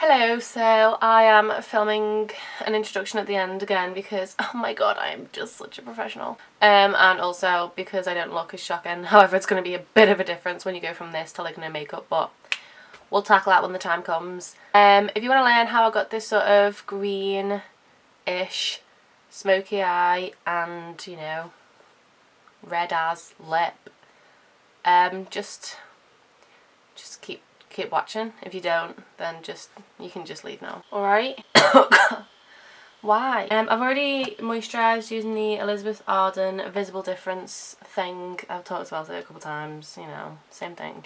Hello, so I am filming an introduction at the end again because, oh my god, I am just such a professional. And also because I don't look as shocking. However, it's going to be a bit of a difference when you go from this to like no makeup, but we'll tackle that when the time comes. If you want to learn how I got this sort of green-ish smoky eye and, you know, red as lip, just keep watching. If you don't, then you can just leave now. Alright? Why? I've already moisturised using the Elizabeth Arden Visible Difference thing. I've talked about it a couple times, you know, same thing.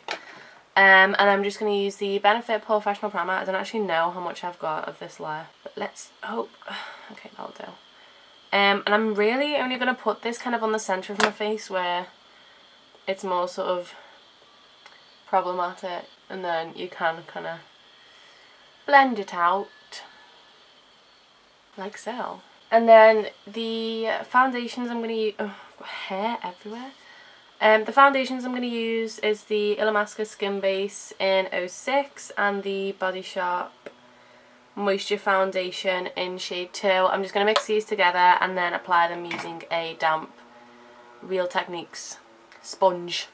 And I'm just going to use the Benefit Professional Primer. I don't actually know how much I've got of this left, but let's hope. Okay, that'll do. And I'm really only going to put this kind of on the centre of my face where it's more sort of problematic, and then you can kind of blend it out like so. And then the foundations I'm going to use, oh, I've got hair everywhere. The foundations I'm going to use is the Illamasqua Skin Base in 06 and the Body Shop Moisture Foundation in shade 2. I'm just going to mix these together and then apply them using a damp Real Techniques sponge.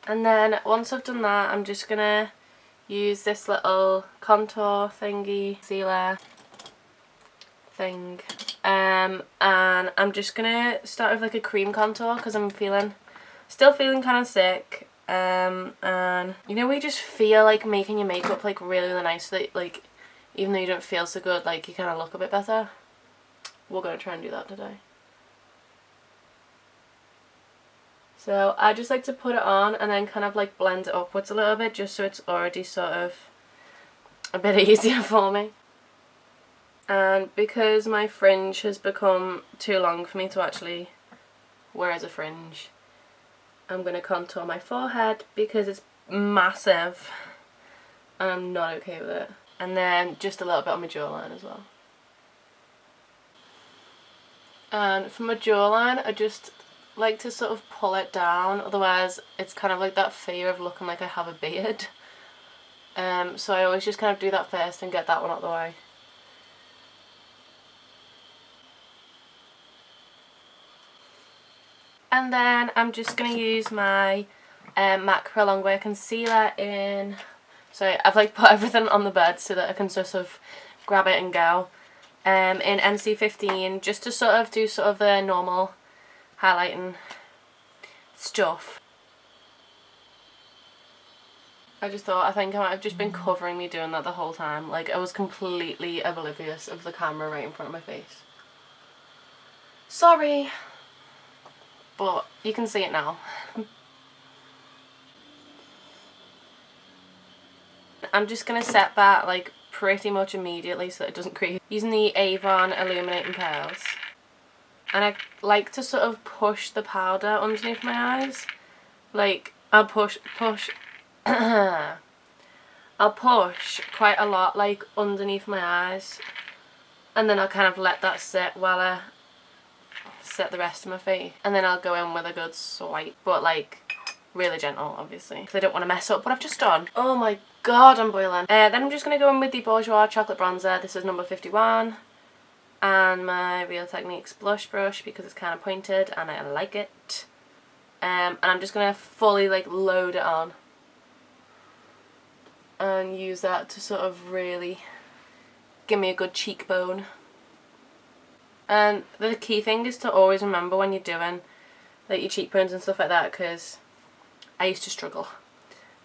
And then once I've done that, I'm just going to use this little contour thingy, sealer thing. And I'm just going to start with like a cream contour because I'm still feeling kind of sick. And you know, we just feel like making your makeup like really, really nice so that like even though you don't feel so good, like you kind of look a bit better. We're going to try and do that today. So I just like to put it on and then kind of like blend it upwards a little bit just so it's already sort of a bit easier for me. And because my fringe has become too long for me to actually wear as a fringe, I'm going to contour my forehead because it's massive and I'm not okay with it. And then just a little bit on my jawline as well. And for my jawline, I just like to sort of pull it down, otherwise it's kind of like that fear of looking like I have a beard. So I always just kind of do that first and get that one out of the way. And then I'm just going to use my MAC Pro Longwear Concealer in... Sorry, I've like put everything on the bed so that I can sort of grab it and go. In NC15, just to sort of do sort of the normal highlighting stuff. I think I might have just been covering me doing that the whole time. Like, I was completely oblivious of the camera right in front of my face. Sorry, but you can see it now. I'm just going to set that like pretty much immediately so that it doesn't crease. Using the Avon Illuminating Pearls. And I like to sort of push the powder underneath my eyes. Like, I'll push I'll push quite a lot like underneath my eyes. And then I'll kind of let that sit while I set the rest of my face. And then I'll go in with a good swipe. But like, really gentle, obviously. Because I don't want to mess up what I've just done. Oh my god, I'm boiling. Then I'm just going to go in with the Bourjois Chocolate Bronzer. This is number 51. And my Real Techniques blush brush because it's kind of pointed and I like it. And I'm just going to fully like load it on and use that to sort of really give me a good cheekbone. And the key thing is to always remember when you're doing like your cheekbones and stuff like that, because I used to struggle,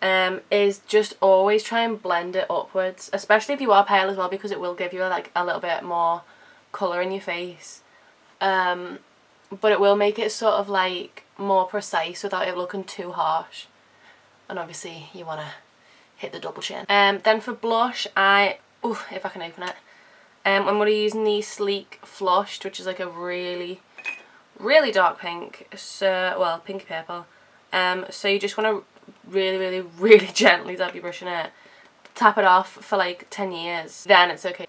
is just always try and blend it upwards, especially if you are pale as well, because it will give you like a little bit more colour in your face, but it will make it sort of like more precise without it looking too harsh. And obviously you want to hit the double chin. Then for blush, if I can open it, I'm going to be using the Sleek Flushed, which is like a really dark pink, so, well, pinky purple. So you just want to really gently dab your brush in it, tap it off for like 10 years, then it's okay.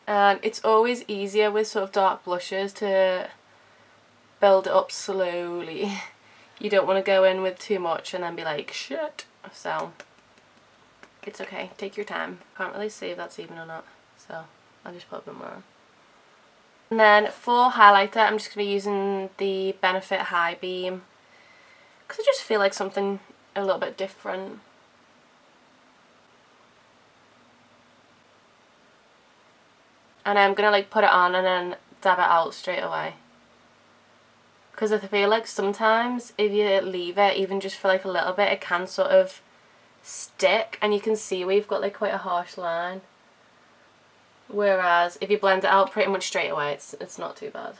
And it's always easier with sort of dark blushes to build it up slowly. you don't want to go in with too much and then be like, shit. So it's okay, take your time. Can't really see if that's even or not, so I'll just put a bit more on. And then for highlighter, I'm just going to be using the Benefit High Beam because I just feel like something a little bit different. And I'm going to like put it on and then dab it out straight away. Because I feel like sometimes if you leave it even just for like a little bit, it can sort of stick, and you can see we've got like quite a harsh line. Whereas if you blend it out pretty much straight away, it's not too bad.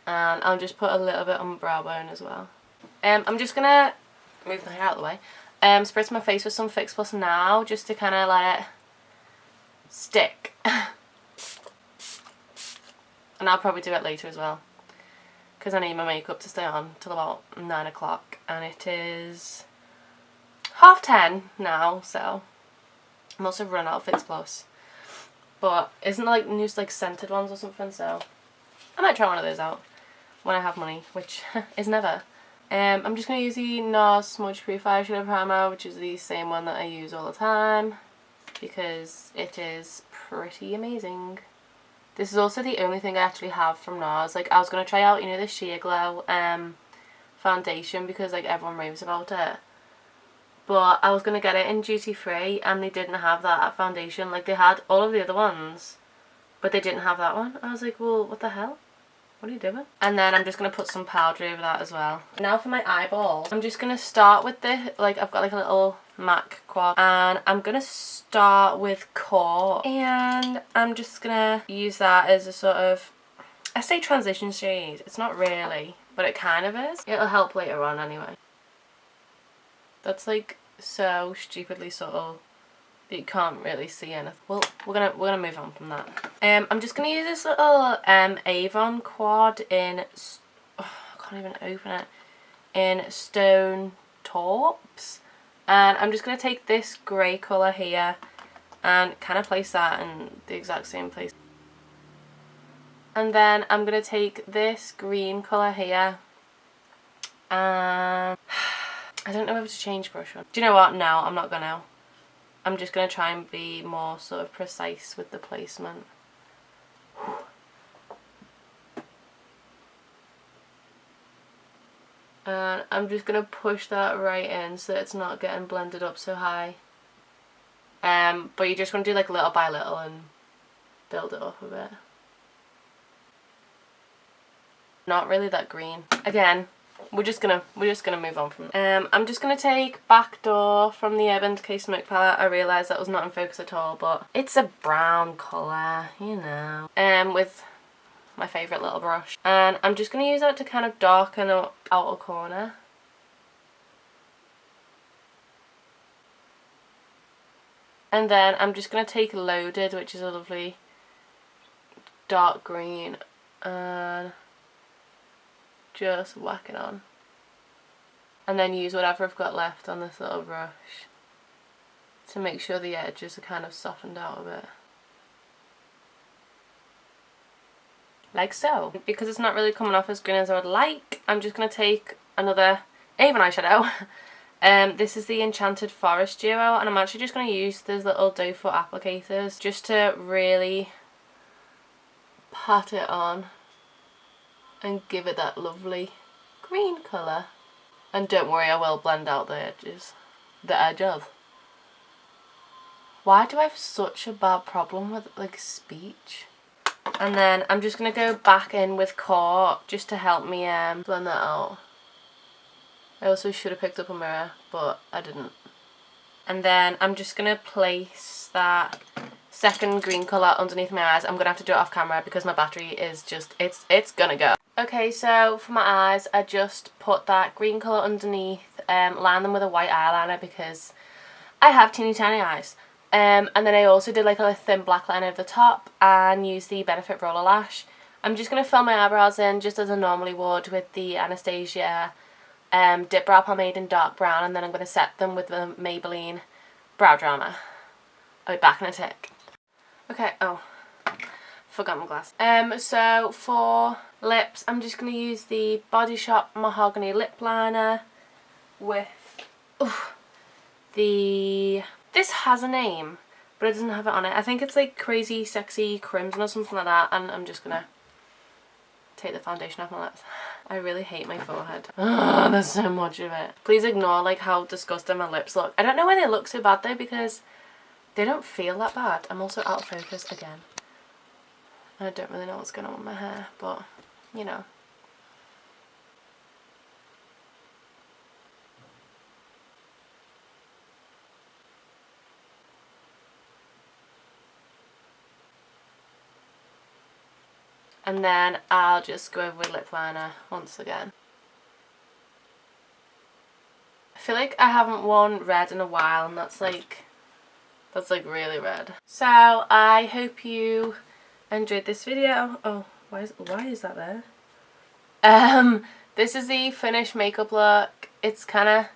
And I'll just put a little bit on my brow bone as well. I'm just gonna move my hair out of the way. Spritz my face with some Fix Plus now, just to kind of let it stick. And I'll probably do it later as well, because I need my makeup to stay on till about 9 o'clock, and it is 10:30 now, so I'm also run out of Fix Plus. But isn't there like new like scented ones or something, so I might try one of those out when I have money, which is never. I'm just going to use the NARS Smudge Proof Eyeshadow Primer, which is the same one that I use all the time, because it is pretty amazing. This is also the only thing I actually have from NARS. Like, I was going to try out, you know, the Sheer Glow foundation, because like everyone raves about it. But I was going to get it in duty free and they didn't have that foundation. Like, they had all of the other ones, but they didn't have that one. I was like, well, what the hell? What are you doing? And then I'm just going to put some powder over that as well. Now for my eyeball. I'm just going to start with the, like, I've got like a little MAC quad. And I'm going to start with Core. And I'm just going to use that as a sort of, I say transition shade. It's not really, but it kind of is. It'll help later on anyway. That's like so stupidly subtle that you can't really see anything. Well, we're gonna move on from that. I'm just gonna use this little Avon quad in, I can't even open it, in Stone Taupes, and I'm just gonna take this grey colour here and kind of place that in the exact same place. And then I'm gonna take this green colour here and I don't know whether to change brush on. Do you know what? No, I'm not gonna. I'm just gonna try and be more sort of precise with the placement. And I'm just gonna push that right in so it's not getting blended up so high. But you just want to do like little by little and build it up a bit. Not really that green. Again, we're just gonna move on from it. I'm just gonna take Backdoor from the Urban Decay Smoke Palette. I realised that was not in focus at all, but it's a brown colour, you know. With my favourite little brush. And I'm just gonna use that to kind of darken the outer corner. And then I'm just gonna take Loaded, which is a lovely dark green, and just whack it on, and then use whatever I've got left on this little brush to make sure the edges are kind of softened out a bit, like so. Because it's not really coming off as green as I would like, I'm just going to take another Avon eyeshadow. This is the Enchanted Forest Duo, and I'm actually just going to use these little doe foot applicators just to really pat it on and give it that lovely green colour. And don't worry, I will blend out the edges. The edges. Why do I have such a bad problem with like speech? And then I'm just going to go back in with Core just to help me blend that out. I also should have picked up a mirror, but I didn't. And then I'm just going to place that second green colour underneath my eyes. I'm going to have to do it off camera because my battery is just, it's gonna go. Okay, so for my eyes, I just put that green colour underneath, line them with a white eyeliner because I have teeny tiny eyes. And then I also did like a thin black line over the top and used the Benefit Roller Lash. I'm just going to fill my eyebrows in just as I normally would with the Anastasia Dip Brow Pomade in dark brown, and then I'm going to set them with the Maybelline Brow Drama. I'll be back in a tick. Okay, Forgot my glass. So for lips, I'm just going to use the Body Shop Mahogany Lip Liner with this has a name, but it doesn't have it on it. I think it's like Crazy Sexy Crimson or something like that, and I'm just going to take the foundation off my lips. I really hate my forehead. Oh, there's so much of it. Please ignore like how disgusting my lips look. I don't know why they look so bad though, because they don't feel that bad. I'm also out of focus again. I don't really know what's going on with my hair, but you know. And then I'll just go over with lip liner once again. I feel like I haven't worn red in a while, and that's like really red. So I hope you enjoyed this video. Oh, why is that there? This is the finished makeup look. It's kind of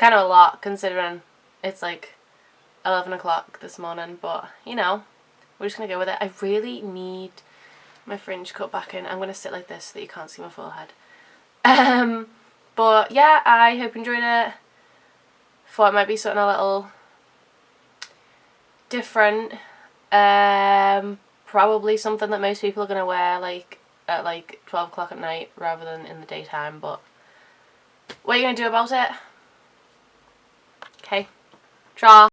a lot considering it's like 11 o'clock this morning, but you know, we're just gonna go with it. I really need my fringe cut back in. I'm gonna sit like this so that you can't see my forehead. But yeah, I hope you enjoyed it. Thought it might be something a little different. Probably something that most people are gonna wear like at like 12 o'clock at night rather than in the daytime, but what are you gonna do about it? Okay, ciao.